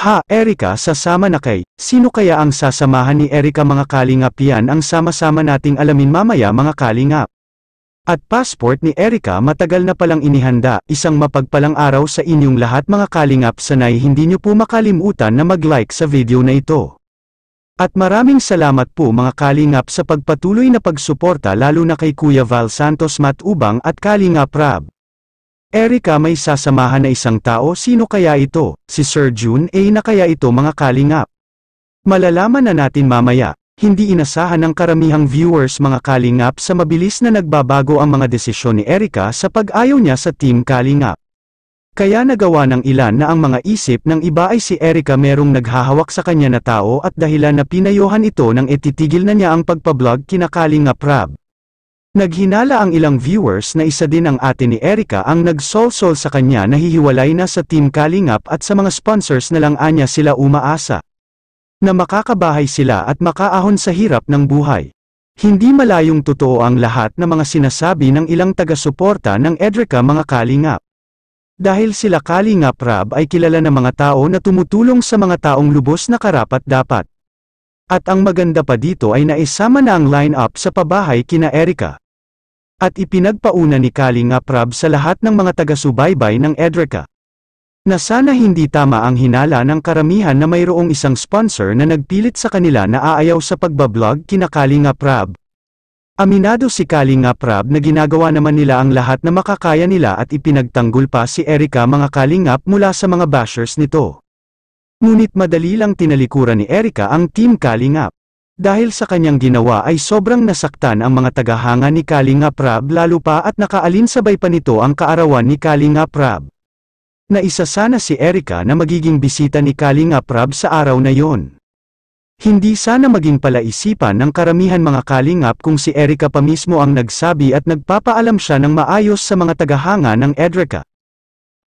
Ha, Erika, sasama na kay. Sino kaya ang sasamahan ni Erika mga kalingap? Yan ang sama-sama nating alamin mamaya mga kalingap. At passport ni Erika matagal na palang inihanda. Isang mapagpalang araw sa inyong lahat mga kalingap. Sanay hindi nyo po makalimutan na mag-like sa video na ito. At maraming salamat po mga kalingap sa pagpatuloy na pagsuporta lalo na kay Kuya Val Santos Matubang at Kalingap Rab. Erika, may sasamahan na isang tao. Sino kaya ito? Si Sir June A na kaya ito mga kalingap? Malalaman na natin mamaya. Hindi inasahan ng karamihang viewers mga kalingap sa mabilis na nagbabago ang mga desisyon ni Erika sa pag-ayaw niya sa Team Kalingap. Kaya nagawa ng ilan na ang mga isip ng iba ay si Erika merong naghahawak sa kanya na tao at dahilan na pinayuhan ito nang ititigil na niya ang pagpa-vlog kina Kalingap Rab. Naghinala ang ilang viewers na isa din ang ate ni Erika ang nagsolsol sa kanya na hihiwalay na sa Team Kalingap at sa mga sponsors na lang anya sila umaasa na makakabahay sila at makaahon sa hirap ng buhay. Hindi malayong totoo ang lahat ng mga sinasabi ng ilang taga-suporta ng Erika mga kalingap. Dahil sila Kalingap Rab ay kilala ng mga tao na tumutulong sa mga taong lubos na karapat-dapat. At ang maganda pa dito ay naisama na ang line-up sa pabahay kina Erika. At ipinagpauna ni Kalingap Rab sa lahat ng mga taga-subaybay ng Erika na sana hindi tama ang hinala ng karamihan na mayroong isang sponsor na nagpilit sa kanila na aayaw sa pagbablog kina Kalingap Rab. Aminado si Kalingap Rab na ginagawa naman nila ang lahat na makakaya nila at ipinagtanggol pa si Erika mga kalingap mula sa mga bashers nito. Ngunit madali lang tinalikuran ni Erika ang Team Kalingap. Dahil sa kanyang ginawa ay sobrang nasaktan ang mga tagahanga ni Kalingap Rab lalo pa at nakaalinsabay pa nito ang kaarawan ni Kalingap Rab. Naisa sana si Erika na magiging bisita ni Kalingap Rab sa araw na yon. Hindi sana maging palaisipan ng karamihan mga kalingap kung si Erika pa mismo ang nagsabi at nagpapaalam siya ng maayos sa mga tagahanga ng Erika.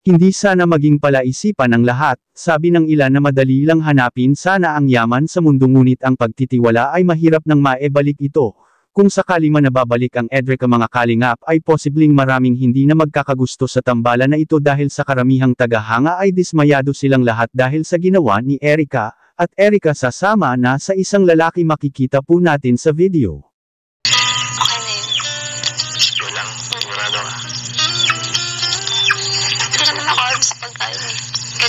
Hindi sana maging palaisipan ng lahat, sabi ng ilan na madali lang hanapin sana ang yaman sa mundo ngunit ang pagtitiwala ay mahirap nang maibalik ito. Kung sakali man nababalik ang Erika mga kalingap ay posibleng maraming hindi na magkakagusto sa tambalan na ito dahil sa karamihang tagahanga ay dismayado silang lahat dahil sa ginawa ni Erika, at Erika sasama na sa isang lalaki makikita po natin sa video. Okay na yun. Ito lang, sigurado ka. Hindi naman ako alam sa pagkain eh.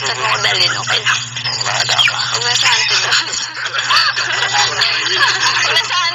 Ito mo ko dalhin, okay lang. Wala ka. Huwag na sa antidote. Huwag na sa